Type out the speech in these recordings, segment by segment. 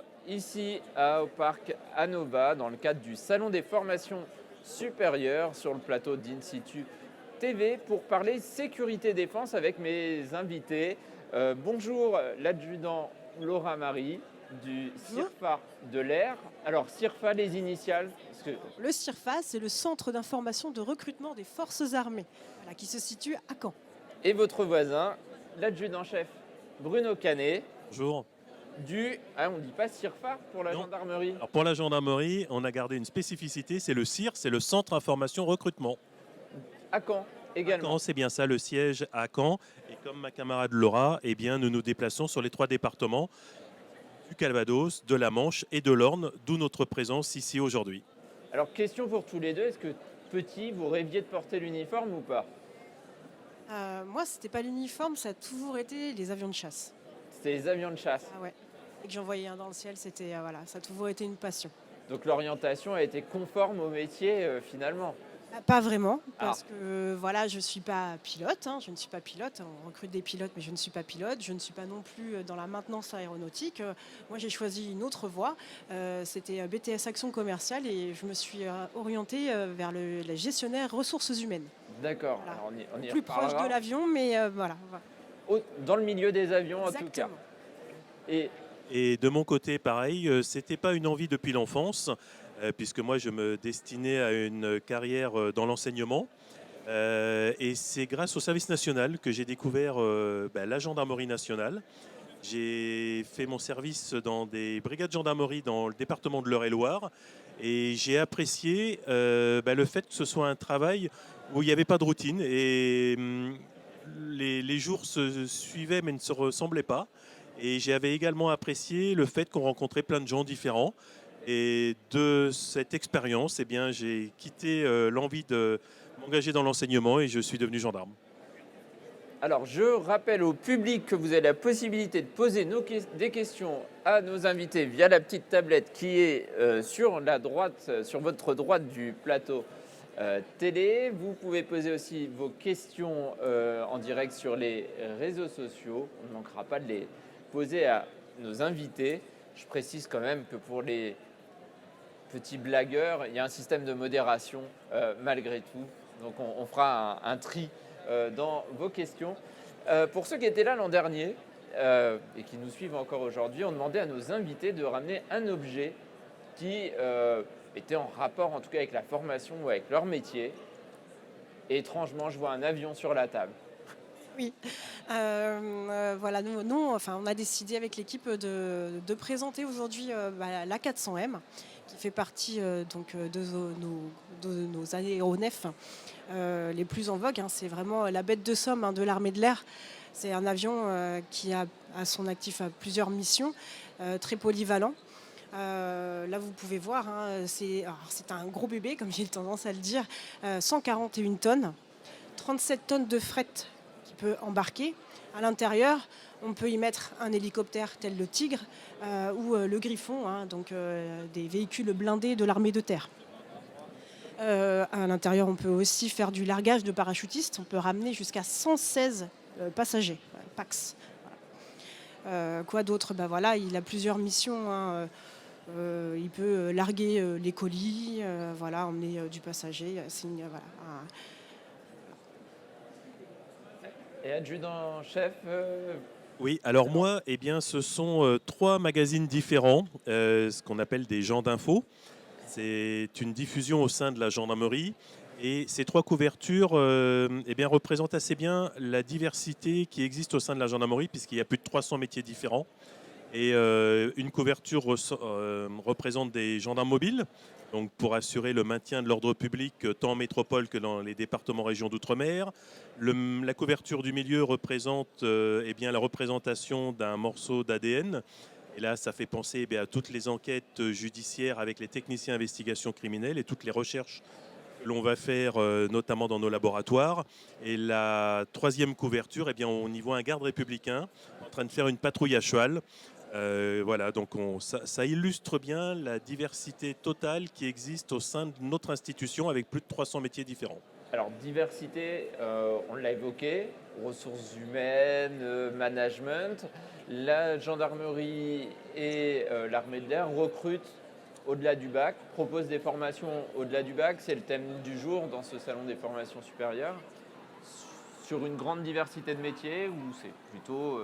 jour ici au parc Anova dans le cadre du Salon des formations supérieures sur le plateau d'Insitu TV pour parler sécurité défense avec mes invités. Bonjour l'adjudant Laura Marie du Bonjour. CIRFA de l'air. Alors CIRFA les initiales, parce que... Le CIRFA, c'est le Centre d'information de recrutement des forces armées, voilà, qui se situe à Caen. Et votre voisin, l'adjudant-chef Bruno Canet Bonjour. on ne dit pas CIRFA pour la Non. gendarmerie. Alors pour la gendarmerie, on a gardé une spécificité, c'est le CIR, c'est le Centre Information Recrutement. À Caen À également. Caen, c'est bien ça, le siège à Caen. Et comme ma camarade Laura, eh bien, nous nous déplaçons sur les 3 départements du Calvados, de la Manche et de l'Orne, d'où notre présence ici aujourd'hui. Alors, question pour tous les deux, est-ce que petit, vous rêviez de porter l'uniforme ou pas? Moi, c'était pas l'uniforme, ça a toujours été les avions de chasse. C'était les avions de chasse. Ah ouais. Et que j'en voyais un dans le ciel, c'était voilà, ça a toujours été une passion. Donc l'orientation a été conforme au métier finalement. Pas vraiment, Ah. parce que voilà, je suis pas pilote, je ne suis pas pilote. On recrute des pilotes, mais je ne suis pas pilote. Je ne suis pas non plus dans la maintenance aéronautique. Moi, j'ai choisi une autre voie. C'était BTS Action commerciale et je me suis orientée vers les gestionnaires ressources humaines. D'accord, Voilà. alors on y Plus proche reparlera. de l'avion, mais voilà. Dans le milieu des avions en tout cas. Exactement. Et Et de mon côté, pareil, c'était pas une envie depuis l'enfance, puisque moi, je me destinais à une carrière dans l'enseignement. Et c'est grâce au service national que j'ai découvert la gendarmerie nationale. J'ai fait mon service dans des brigades de gendarmerie dans le département de l'Eure-et-Loire et j'ai apprécié le fait que ce soit un travail où il n'y avait pas de routine et les jours se suivaient mais ne se ressemblaient pas. Et j'avais également apprécié le fait qu'on rencontrait plein de gens différents. Et de cette expérience, eh bien, j'ai quitté l'envie de m'engager dans l'enseignement et je suis devenu gendarme. alors je rappelle au public que vous avez la possibilité de poser des questions à nos invités via la petite tablette qui est sur la droite, sur votre droite du plateau télé. Vous pouvez poser aussi vos questions en direct sur les réseaux sociaux. On ne manquera pas de les poser à nos invités. Je précise quand même que pour les petits blagueurs, il y a un système de modération malgré tout. Donc on fera un tri dans vos questions. Pour ceux qui étaient là l'an dernier et qui nous suivent encore aujourd'hui, on demandait à nos invités de ramener un objet qui était en rapport en tout cas avec la formation ou avec leur métier. Et étrangement, je vois un avion sur la table. Oui, voilà, on a décidé avec l'équipe de présenter aujourd'hui l'A400M, qui fait partie de nos aéronefs les plus en vogue. C'est vraiment la bête de somme de l'armée de l'air. C'est un avion qui a à son actif plusieurs missions, très polyvalent. Là, vous pouvez voir, c'est un gros bébé, comme j'ai tendance à le dire, 141 tonnes, 37 tonnes de fret qui peut embarquer. À l'intérieur, on peut y mettre un hélicoptère tel le Tigre ou le Griffon, des véhicules blindés de l'armée de terre. À l'intérieur, on peut aussi faire du largage de parachutistes. On peut ramener jusqu'à 116 passagers, PAX. Voilà. Quoi d'autre? Il a plusieurs missions. Il peut larguer les colis, emmener du passager. Et adjudant-chef, Oui, alors moi, eh bien, ce sont 3 magazines différents, ce qu'on appelle des gens d'info. C'est une diffusion au sein de la gendarmerie. Et ces 3 couvertures représentent assez bien la diversité qui existe au sein de la gendarmerie, puisqu'il y a plus de 300 métiers différents. Et une couverture représente des gendarmes mobiles, donc pour assurer le maintien de l'ordre public tant en métropole que dans les départements régions d'outre-mer. La couverture du milieu représente la représentation d'un morceau d'ADN. Et là, ça fait penser à toutes les enquêtes judiciaires avec les techniciens d'investigation criminelle et toutes les recherches que l'on va faire, notamment dans nos laboratoires. Et la 3e couverture, on y voit un garde républicain en train de faire une patrouille à cheval. Donc ça illustre bien la diversité totale qui existe au sein de notre institution avec plus de 300 métiers différents. Alors, diversité, on l'a évoqué, ressources humaines, management. La gendarmerie et l'armée de l'air recrutent au-delà du bac, proposent des formations au-delà du bac. C'est le thème du jour dans ce salon des formations supérieures. Sur une grande diversité de métiers ou c'est plutôt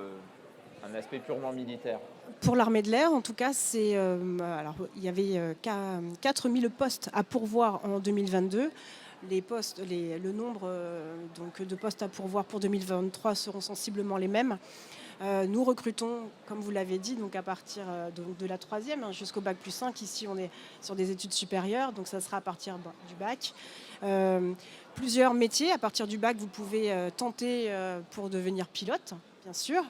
un aspect purement militaire? Pour l'armée de l'air, en tout cas, alors, il y avait 4 000 postes à pourvoir en 2022. Le nombre donc, de postes à pourvoir pour 2023 seront sensiblement les mêmes. Nous recrutons, comme vous l'avez dit, donc à partir de la troisième jusqu'au bac plus 5. Ici, on est sur des études supérieures, donc ça sera à partir du bac. Plusieurs métiers. À partir du bac, vous pouvez tenter pour devenir pilote, bien sûr.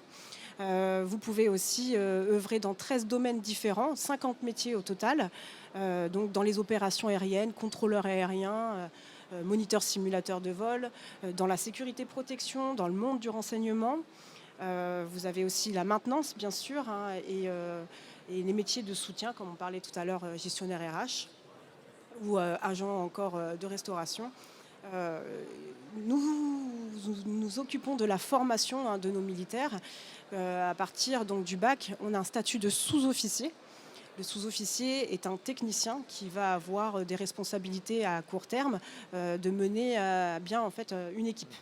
Vous pouvez aussi œuvrer dans 13 domaines différents, 50 métiers au total, donc dans les opérations aériennes, contrôleur aérien, moniteur simulateur de vol, dans la sécurité protection, dans le monde du renseignement. Vous avez aussi la maintenance, bien sûr, et les métiers de soutien, comme on parlait tout à l'heure, gestionnaire RH ou agent encore de restauration. Nous nous occupons de la formation de nos militaires. À partir donc, du bac, on a un statut de sous-officier. Le sous-officier est un technicien qui va avoir des responsabilités à court terme de mener à bien en fait, une équipe.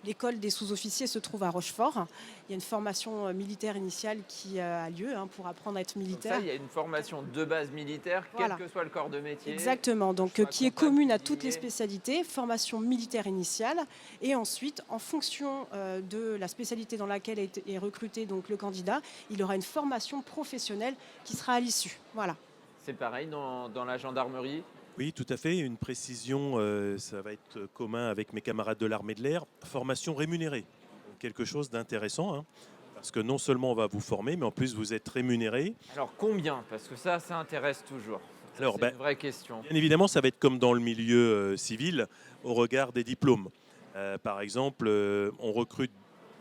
L'école des sous-officiers se trouve à Rochefort. Il y a une formation militaire initiale qui a lieu pour apprendre à être militaire. Donc ça, il y a une formation de base militaire, Voilà. quel que soit le corps de métier. Exactement, donc qui est commune à toutes les spécialités, formation militaire initiale, et ensuite, en fonction de la spécialité dans laquelle est recruté donc, le candidat, il aura une formation professionnelle qui sera à l'issue. Voilà. C'est pareil dans la gendarmerie? Oui, tout à fait. Une précision, ça va être commun avec mes camarades de l'armée de l'air. Formation rémunérée, quelque chose d'intéressant, parce que non seulement on va vous former, mais en plus vous êtes rémunéré. Alors combien? Parce que ça intéresse toujours. Alors, c'est une vraie question. Bien évidemment, ça va être comme dans le milieu civil, au regard des diplômes. Par exemple, on recrute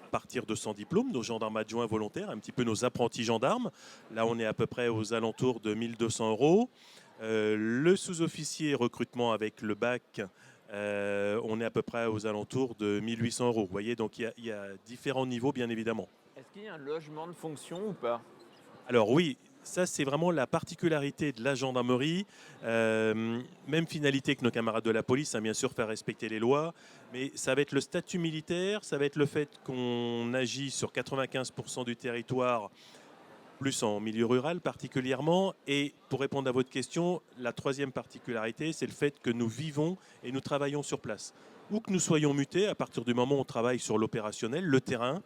à partir de 100 diplômes, nos gendarmes adjoints volontaires, un petit peu nos apprentis gendarmes. Là, on est à peu près aux alentours de 1 200 €. Le sous-officier recrutement avec le bac, on est à peu près aux alentours de 1 800 €. Vous voyez, donc il y a différents niveaux, bien évidemment. Est-ce qu'il y a un logement de fonction ou pas? Alors oui, ça c'est vraiment la particularité de la gendarmerie. Même finalité que nos camarades de la police, bien sûr faire respecter les lois, mais ça va être le statut militaire, ça va être le fait qu'on agit sur 95% du territoire, plus en milieu rural particulièrement. Et pour répondre à votre question, la troisième particularité, c'est le fait que nous vivons et nous travaillons sur place. Où que nous soyons mutés, à partir du moment où on travaille sur l'opérationnel, le terrain,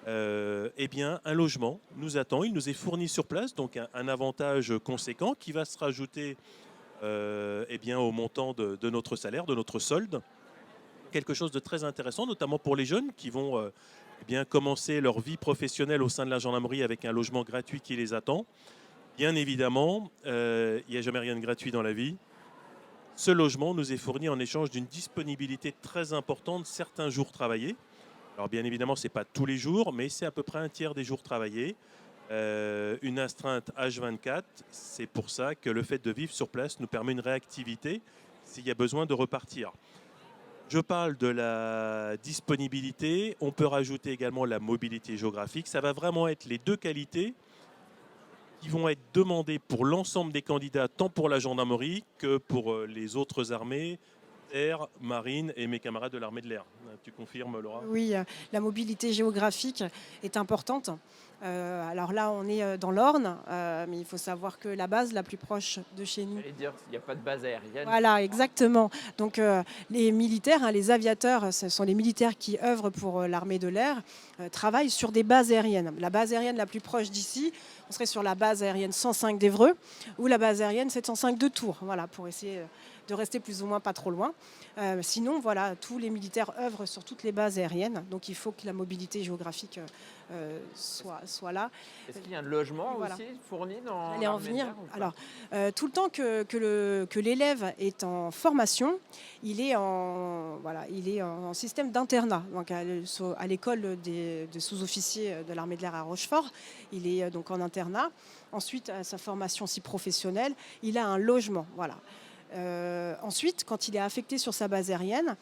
eh bien, un logement nous attend, il nous est fourni sur place, donc un avantage conséquent qui va se rajouter eh bien, au montant de notre salaire, de notre solde. Quelque chose de très intéressant, notamment pour les jeunes qui vont eh bien, commencer leur vie professionnelle au sein de la gendarmerie avec un logement gratuit qui les attend. Bien évidemment, il n'y a jamais rien de gratuit dans la vie. Ce logement nous est fourni en échange d'une disponibilité très importante certains jours travaillés. Alors bien évidemment, ce n'est pas tous les jours, mais c'est à peu près un tiers des jours travaillés. Une astreinte H24, c'est pour ça que le fait de vivre sur place nous permet une réactivité s'il y a besoin de repartir. Je parle de la disponibilité, on peut rajouter également la mobilité géographique. Ça va vraiment être les deux qualités qui vont être demandées pour l'ensemble des candidats, tant pour la gendarmerie que pour les autres armées, air, marine et mes camarades de l'armée de l'air. Tu confirmes, Laura? Oui, la mobilité géographique est importante. Alors là, on est dans l'Orne, mais il faut savoir que la base la plus proche de chez nous... J'allais dire, il n'y a pas de base aérienne. Voilà, exactement. Donc les militaires, les aviateurs, ce sont les militaires qui œuvrent pour l'armée de l'air, travaillent sur des bases aériennes. La base aérienne la plus proche d'ici, on serait sur la base aérienne 105 d'Évreux ou la base aérienne 705 de Tours, voilà, pour essayer de rester plus ou moins pas trop loin. Sinon, voilà, tous les militaires œuvrent sur toutes les bases aériennes, donc il faut que la mobilité géographique soit là. Est-ce qu'il y a un logement voilà. aussi fourni dans Allez en l'armée de venir. l'air ou pas? Alors, tout le temps que l'élève est en formation, il est en système d'internat. Donc à l'école des sous-officiers de l'armée de l'air à Rochefort, il est donc en internat. Ensuite, à sa formation si professionnelle, il a un logement. Voilà. Ensuite, quand il est affecté sur sa base aérienne,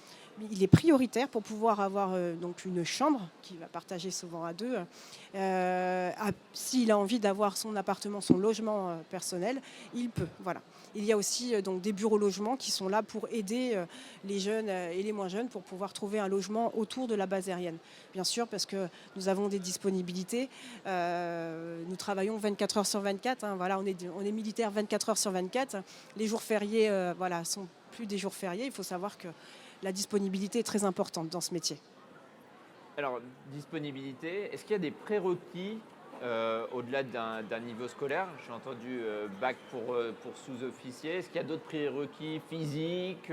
il est prioritaire pour pouvoir avoir donc une chambre qu'il va partager souvent à deux. S'il a envie d'avoir son appartement, son logement personnel, il peut. Voilà. Il y a aussi donc des bureaux logements qui sont là pour aider les jeunes et les moins jeunes pour pouvoir trouver un logement autour de la base aérienne. Bien sûr, parce que nous avons des disponibilités. Nous travaillons 24 heures sur 24. Hein, voilà, on est militaire 24 heures sur 24. Les jours fériés voilà, sont plus des jours fériés. Il faut savoir que la disponibilité est très importante dans ce métier. Alors, disponibilité, est-ce qu'il y a des prérequis au-delà d'un niveau scolaire? J'ai entendu bac pour sous-officier. Est-ce qu'il y a d'autres prérequis physiques?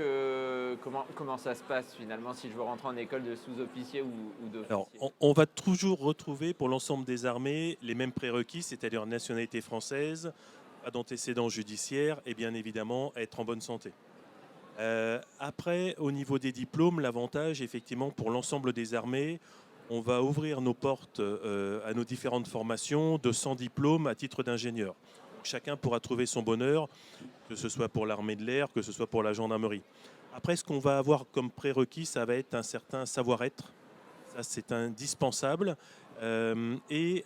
Comment ça se passe finalement si je veux rentrer en école de sous-officier ou d'officier? Alors, on va toujours retrouver pour l'ensemble des armées les mêmes prérequis, c'est-à-dire nationalité française, pas d'antécédents judiciaires et bien évidemment être en bonne santé. Après, au niveau des diplômes, l'avantage, effectivement, pour l'ensemble des armées, on va ouvrir nos portes à nos différentes formations de 100 diplômes à titre d'ingénieur. Chacun pourra trouver son bonheur, que ce soit pour l'armée de l'air, que ce soit pour la gendarmerie. Après, ce qu'on va avoir comme prérequis, ça va être un certain savoir-être. Ça, c'est indispensable. Et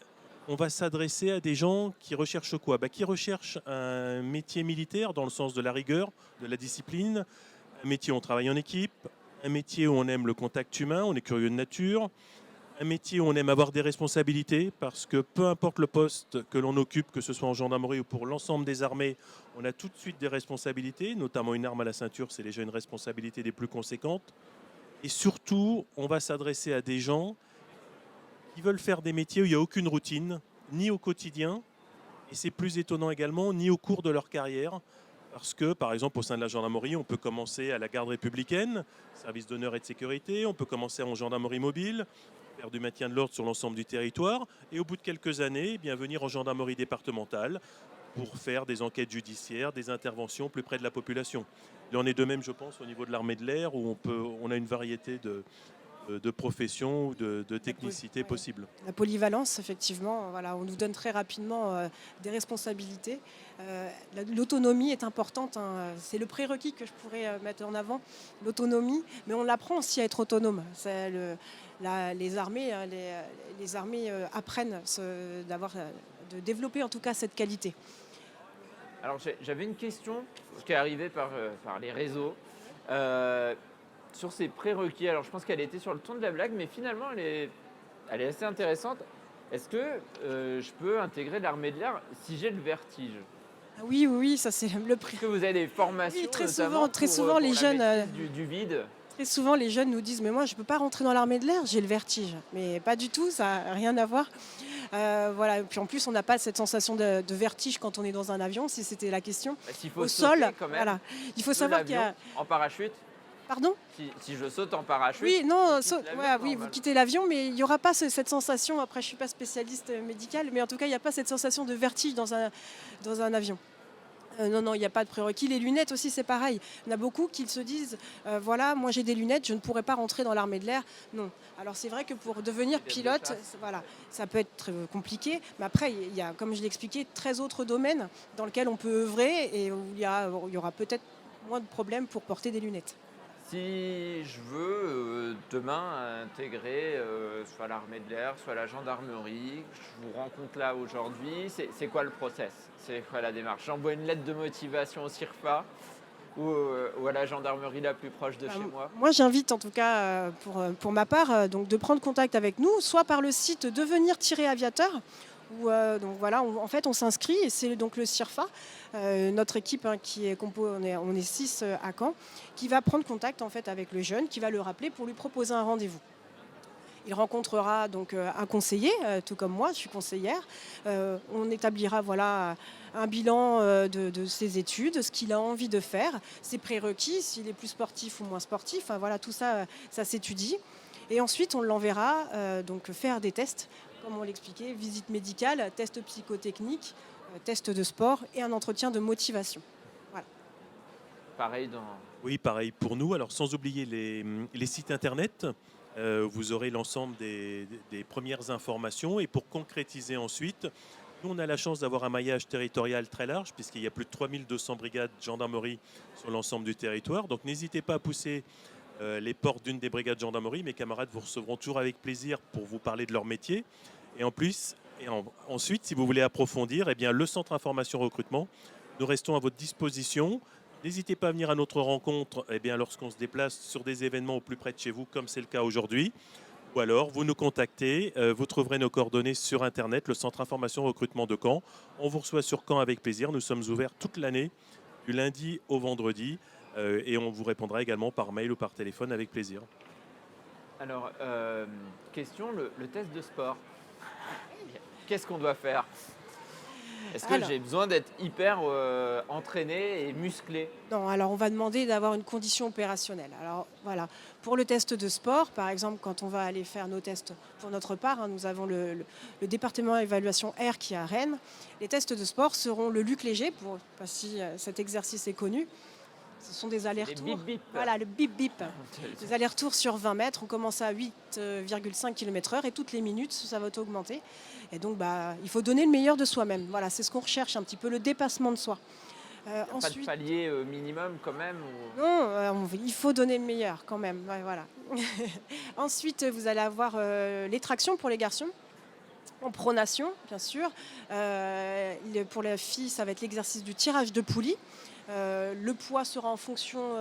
on va s'adresser à des gens qui recherchent quoi? Qui recherchent un métier militaire dans le sens de la rigueur, de la discipline, un métier où on travaille en équipe, un métier où on aime le contact humain, on est curieux de nature, un métier où on aime avoir des responsabilités, parce que peu importe le poste que l'on occupe, que ce soit en gendarmerie ou pour l'ensemble des armées, on a tout de suite des responsabilités, notamment une arme à la ceinture, c'est déjà une responsabilité des plus conséquentes. Et surtout, on va s'adresser à des gens qui veulent faire des métiers où il n'y a aucune routine, ni au quotidien, et c'est plus étonnant également, ni au cours de leur carrière, parce que, par exemple, au sein de la gendarmerie, on peut commencer à la garde républicaine, service d'honneur et de sécurité, on peut commencer en gendarmerie mobile, faire du maintien de l'ordre sur l'ensemble du territoire, et au bout de quelques années, eh bien, venir en gendarmerie départementale pour faire des enquêtes judiciaires, des interventions plus près de la population. Il en est de même, je pense, au niveau de l'armée de l'air, où on a une variété de professions ou de technicités possibles. La polyvalence, effectivement, voilà, on nous donne très rapidement des responsabilités. L'autonomie est importante, hein. C'est le prérequis que je pourrais mettre en avant, l'autonomie, mais on apprend aussi à être autonome. Les armées, les armées apprennent de développer en tout cas cette qualité. Alors j'avais une question qui est arrivée par les réseaux. Sur ces prérequis, alors je pense qu'elle était sur le ton de la blague, mais finalement elle est assez intéressante. Est-ce que je peux intégrer l'armée de l'air si j'ai le vertige? Oui, oui, ça c'est le prix. Est-ce que vous avez des formations Oui, très notamment souvent les pour la jeunes. maîtrise du vide? Très souvent, les jeunes nous disent « mais moi, je ne peux pas rentrer dans l'armée de l'air, j'ai le vertige ». Mais pas du tout, ça n'a rien à voir. Voilà. Et puis en plus, on n'a pas cette sensation de vertige quand on est dans un avion, si c'était la question. S'il faut Au sauter sol, quand même voilà. Il faut savoir qu'il y a... en parachute. Pardon? Si je saute en parachute. Oui, non, je quitte l'avion, oui, vous normalement. quittez l'avion, mais il n'y aura pas cette sensation. Après, je ne suis pas spécialiste médicale, mais en tout cas, il n'y a pas cette sensation de vertige dans un avion. Non, il n'y a pas de prérequis. Les lunettes aussi, c'est pareil. Il y en a beaucoup qui se disent voilà, moi j'ai des lunettes, je ne pourrais pas rentrer dans l'armée de l'air. Non. Alors c'est vrai que pour devenir pilote, voilà, ça peut être très compliqué. Mais après, il y a, comme je l'ai expliqué, 13 autres domaines dans lesquels on peut œuvrer et où il y aura peut-être moins de problèmes pour porter des lunettes. Si je veux demain intégrer soit l'armée de l'air, soit la gendarmerie, je vous rencontre là aujourd'hui, c'est quoi le process? C'est quoi la démarche? J'envoie une lettre de motivation au CIRFA ou à la gendarmerie la plus proche de chez moi? Moi, j'invite en tout cas pour ma part donc de prendre contact avec nous, soit par le site devenir-aviateur, où donc voilà, en fait on s'inscrit et c'est donc le CIRFA, notre équipe qui est composée, on est 6 à Caen, qui va prendre contact en fait avec le jeune, qui va le rappeler pour lui proposer un rendez-vous. Il rencontrera donc un conseiller, tout comme moi, je suis conseillère. On établira voilà un bilan de ses études, ce qu'il a envie de faire, ses prérequis, s'il est plus sportif ou moins sportif. Enfin, voilà, tout ça, ça s'étudie. Et ensuite, on l'enverra donc faire des tests, comme on l'expliquait, visite médicale, test psychotechnique, test de sport et un entretien de motivation. Voilà. Pareil dans... Oui, pareil pour nous. Alors, sans oublier les sites internet, vous aurez l'ensemble des premières informations. Et pour concrétiser ensuite, Nous, on a la chance d'avoir un maillage territorial très large, puisqu'il y a plus de 3200 brigades de gendarmerie sur l'ensemble du territoire. Donc n'hésitez pas à pousser les portes d'une des brigades de gendarmerie. Mes camarades vous recevront toujours avec plaisir pour vous parler de leur métier. Et en plus, ensuite, si vous voulez approfondir, eh bien, le centre information recrutement, nous restons à votre disposition. N'hésitez pas à venir à notre rencontre eh bien, lorsqu'on se déplace sur des événements au plus près de chez vous, comme c'est le cas aujourd'hui. Ou alors, vous nous contactez, vous trouverez nos coordonnées sur Internet, le Centre Information Recrutement de Caen. On vous reçoit sur Caen avec plaisir. Nous sommes ouverts toute l'année, du lundi au vendredi. Et on vous répondra également par mail ou par téléphone avec plaisir. Alors, question, le test de sport. Qu'est-ce qu'on doit faire? Est-ce que j'ai besoin d'être hyper entraîné et musclé? Non, alors on va demander d'avoir une condition opérationnelle. Alors voilà, pour le test de sport, par exemple, quand on va aller faire nos tests pour notre part, nous avons le département évaluation R qui est à Rennes. Les tests de sport seront le Luc Léger, pas si cet exercice est connu. Ce sont des allers-retours. Les bip bip. Voilà, le bip bip. Des allers-retours sur 20 mètres. On commence à 8,5 km/h et toutes les minutes, ça va augmenter. Et donc, il faut donner le meilleur de soi-même. Voilà, c'est ce qu'on recherche un petit peu, le dépassement de soi. Ensuite, pas de palier minimum quand même Non, il faut donner le meilleur quand même. Ouais, voilà. Ensuite, vous allez avoir les tractions pour les garçons. En pronation, bien sûr. Pour la fille, ça va être l'exercice du tirage de poulie. Le poids sera en fonction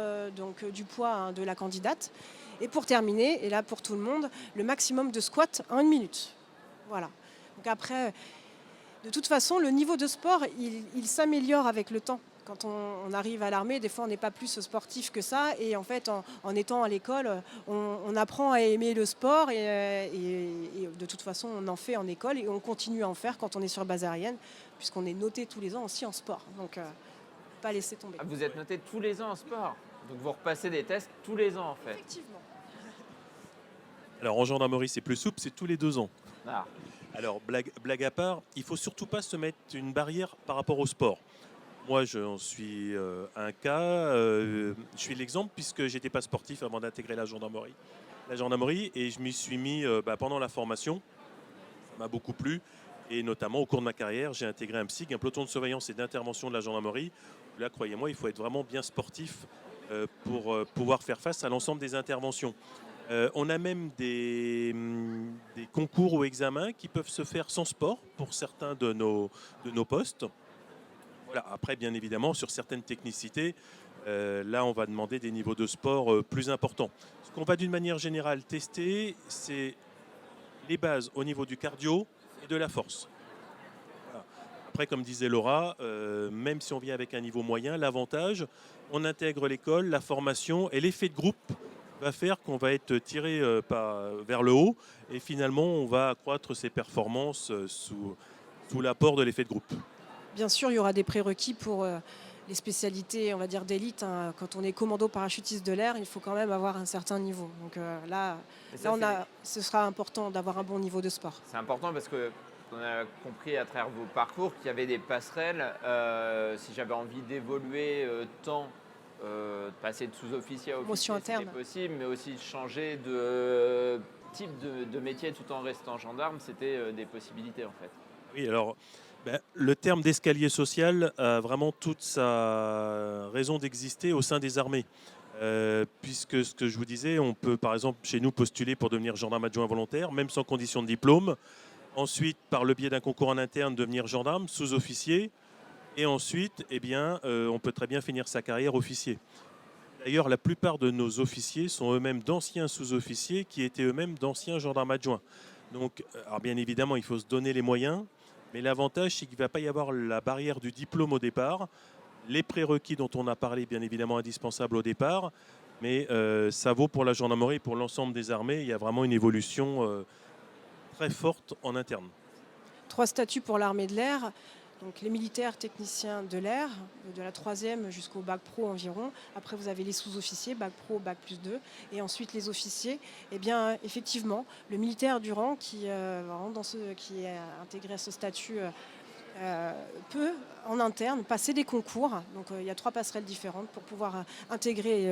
du poids de la candidate. Et pour terminer, et là pour tout le monde, le maximum de squats en 1 minute. Voilà. Donc après, de toute façon, le niveau de sport, il s'améliore avec le temps. Quand on arrive à l'armée, des fois, on n'est pas plus sportif que ça. Et en fait, en étant à l'école, on apprend à aimer le sport. Et de toute façon, on en fait en école et on continue à en faire quand on est sur base aérienne, puisqu'on est noté tous les ans aussi en sport. Donc, pas laisser tomber. Ah, vous êtes noté tous les ans en sport. Donc, vous repassez des tests tous les ans, en fait. Effectivement. Alors, en gendarmerie, c'est plus souple, c'est tous les 2 ans. Ah. Alors, blague à part, il ne faut surtout pas se mettre une barrière par rapport au sport. Moi, j'en suis un cas. Je suis l'exemple puisque j'étais pas sportif avant d'intégrer la gendarmerie, et je m'y suis mis pendant la formation. Ça m'a beaucoup plu. Et notamment, au cours de ma carrière, j'ai intégré un PSIG, un peloton de surveillance et d'intervention de la gendarmerie. Là, croyez-moi, il faut être vraiment bien sportif pour pouvoir faire face à l'ensemble des interventions. On a même des concours ou examens qui peuvent se faire sans sport pour certains de nos postes. Voilà. Après, bien évidemment, sur certaines technicités, là, on va demander des niveaux de sport plus importants. Ce qu'on va d'une manière générale tester, c'est les bases au niveau du cardio et de la force. Voilà. Après, comme disait Laura, même si on vient avec un niveau moyen, l'avantage, on intègre l'école, la formation et l'effet de groupe va faire qu'on va être tiré vers le haut et finalement, on va accroître ses performances sous l'apport de l'effet de groupe. Bien sûr, il y aura des prérequis pour les spécialités, on va dire, d'élite. Quand on est commando parachutiste de l'air, il faut quand même avoir un certain niveau. Donc ce sera important d'avoir un bon niveau de sport. C'est important parce que on a compris à travers vos parcours qu'il y avait des passerelles. Si j'avais envie d'évoluer de passer de sous-officier à officier, c'était possible, mais aussi de changer de type de métier tout en restant gendarme, c'était des possibilités en fait. Oui, alors le terme d'escalier social a vraiment toute sa raison d'exister au sein des armées. Puisque ce que je vous disais, on peut par exemple chez nous postuler pour devenir gendarme adjoint volontaire, même sans condition de diplôme. Ensuite, par le biais d'un concours en interne, devenir gendarme, sous-officier. Et ensuite, on peut très bien finir sa carrière officier. D'ailleurs, la plupart de nos officiers sont eux-mêmes d'anciens sous-officiers qui étaient eux-mêmes d'anciens gendarmes adjoints. Donc, alors bien évidemment, il faut se donner les moyens. Mais l'avantage, c'est qu'il ne va pas y avoir la barrière du diplôme au départ. Les prérequis dont on a parlé, bien évidemment, indispensables au départ. Mais ça vaut pour la gendarmerie et pour l'ensemble des armées. Il y a vraiment une évolution très forte en interne. 3 statuts pour l'armée de l'air. Donc les militaires techniciens de l'air, de la 3e jusqu'au bac pro environ. Après, vous avez les sous-officiers, bac pro, bac plus 2. Et ensuite, les officiers. Eh bien, effectivement, le militaire du rang qui est intégré à ce statut peut, en interne, passer des concours. Donc, il y a 3 passerelles différentes pour pouvoir intégrer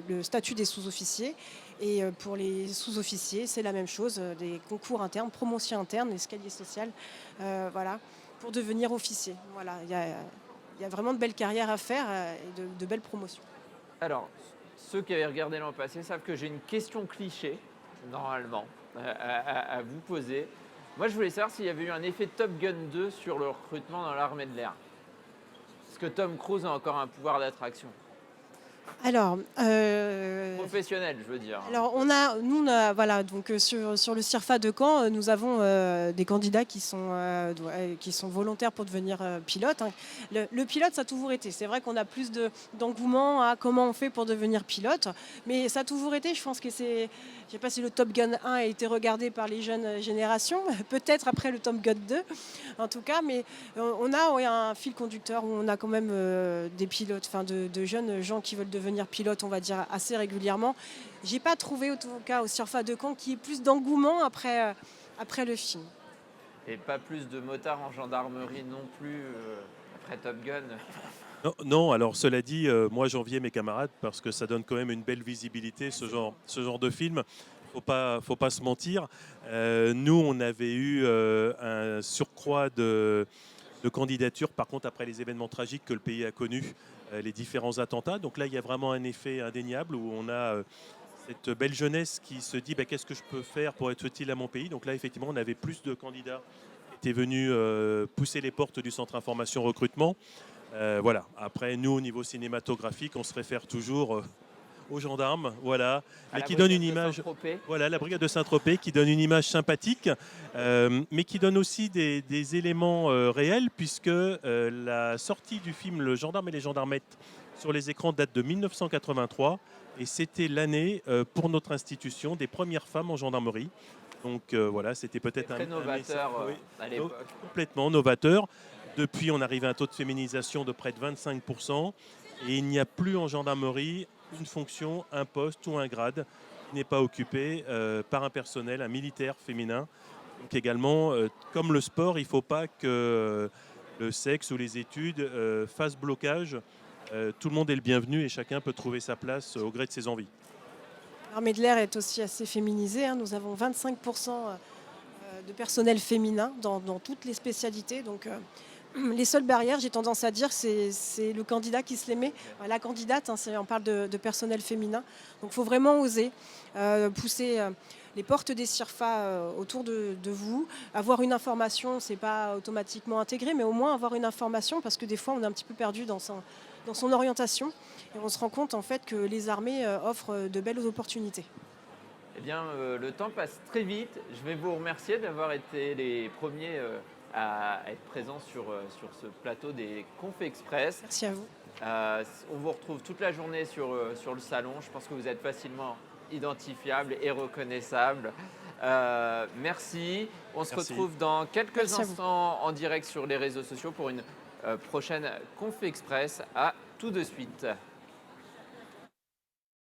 le statut des sous-officiers. Et pour les sous-officiers, c'est la même chose, des concours internes, promotion interne, escalier social. Voilà. pour devenir officier. Voilà, il y a vraiment de belles carrières à faire et de belles promotions. Alors, ceux qui avaient regardé l'an passé savent que j'ai une question cliché, normalement, à vous poser. Moi, je voulais savoir s'il y avait eu un effet Top Gun 2 sur le recrutement dans l'armée de l'air. Est-ce que Tom Cruise a encore un pouvoir d'attraction? Alors, Professionnel, je veux dire. Alors voilà, donc sur le CIRFA de Caen, nous avons des candidats qui sont volontaires pour devenir pilote, hein. Le pilote, ça a toujours été. C'est vrai qu'on a plus d'engouement à comment on fait pour devenir pilote, mais ça a toujours été. Je pense que je sais pas si le Top Gun 1 a été regardé par les jeunes générations, peut-être après le Top Gun 2, en tout cas, mais on a ouais, un fil conducteur où on a quand même des pilotes, enfin de jeunes gens qui veulent devenir pilotes, on va dire assez régulièrement. J'ai pas trouvé, en tout cas, au CIRFA de Caen, qu'il y ait plus d'engouement après le film. Et pas plus de motards en gendarmerie non plus après Top Gun. Non, non, alors cela dit, moi j'enviais mes camarades parce que ça donne quand même une belle visibilité, ce genre de film. Faut pas se mentir. Nous, on avait eu un surcroît de candidatures, par contre, après les événements tragiques que le pays a connus, les différents attentats. Donc là, il y a vraiment un effet indéniable où on a cette belle jeunesse qui se dit bah, qu'est-ce que je peux faire pour être utile à mon pays. Donc là, effectivement, on avait plus de candidats qui étaient venus pousser les portes du centre information recrutement. Voilà. Après, nous, au niveau cinématographique, on se réfère toujours aux gendarmes, voilà, mais qui donne une image. Voilà, la brigade de Saint-Tropez qui donne une image sympathique, mais qui donne aussi des éléments réels, puisque la sortie du film Le Gendarme et les Gendarmettes sur les écrans date de 1983, et c'était l'année pour notre institution des premières femmes en gendarmerie. Donc voilà, c'était peut-être très novateur à l'époque. Complètement novateur. Depuis, on arrive à un taux de féminisation de près de 25%. Et il n'y a plus en gendarmerie une fonction, un poste ou un grade qui n'est pas occupé par un personnel, un militaire féminin. Donc également, comme le sport, il ne faut pas que le sexe ou les études fassent blocage. Tout le monde est le bienvenu et chacun peut trouver sa place au gré de ses envies. L'armée de l'air est aussi assez féminisée, hein. Nous avons 25% de personnel féminin dans toutes les spécialités. Donc, les seules barrières, j'ai tendance à dire, c'est le candidat qui se les met. La candidate, hein, on parle de personnel féminin. Donc il faut vraiment oser pousser les portes des CIRFA autour de vous. Avoir une information, ce n'est pas automatiquement intégré, mais au moins avoir une information, parce que des fois, on est un petit peu perdu dans son orientation. Et on se rend compte en fait que les armées offrent de belles opportunités. Eh bien, le temps passe très vite. Je vais vous remercier d'avoir été les premiers à être présents sur ce plateau des Conf Express. Merci à vous. On vous retrouve toute la journée sur le salon. Je pense que vous êtes facilement identifiable et reconnaissable. Merci. On se retrouve dans quelques instants en direct sur les réseaux sociaux pour une prochaine Conf Express. À tout de suite.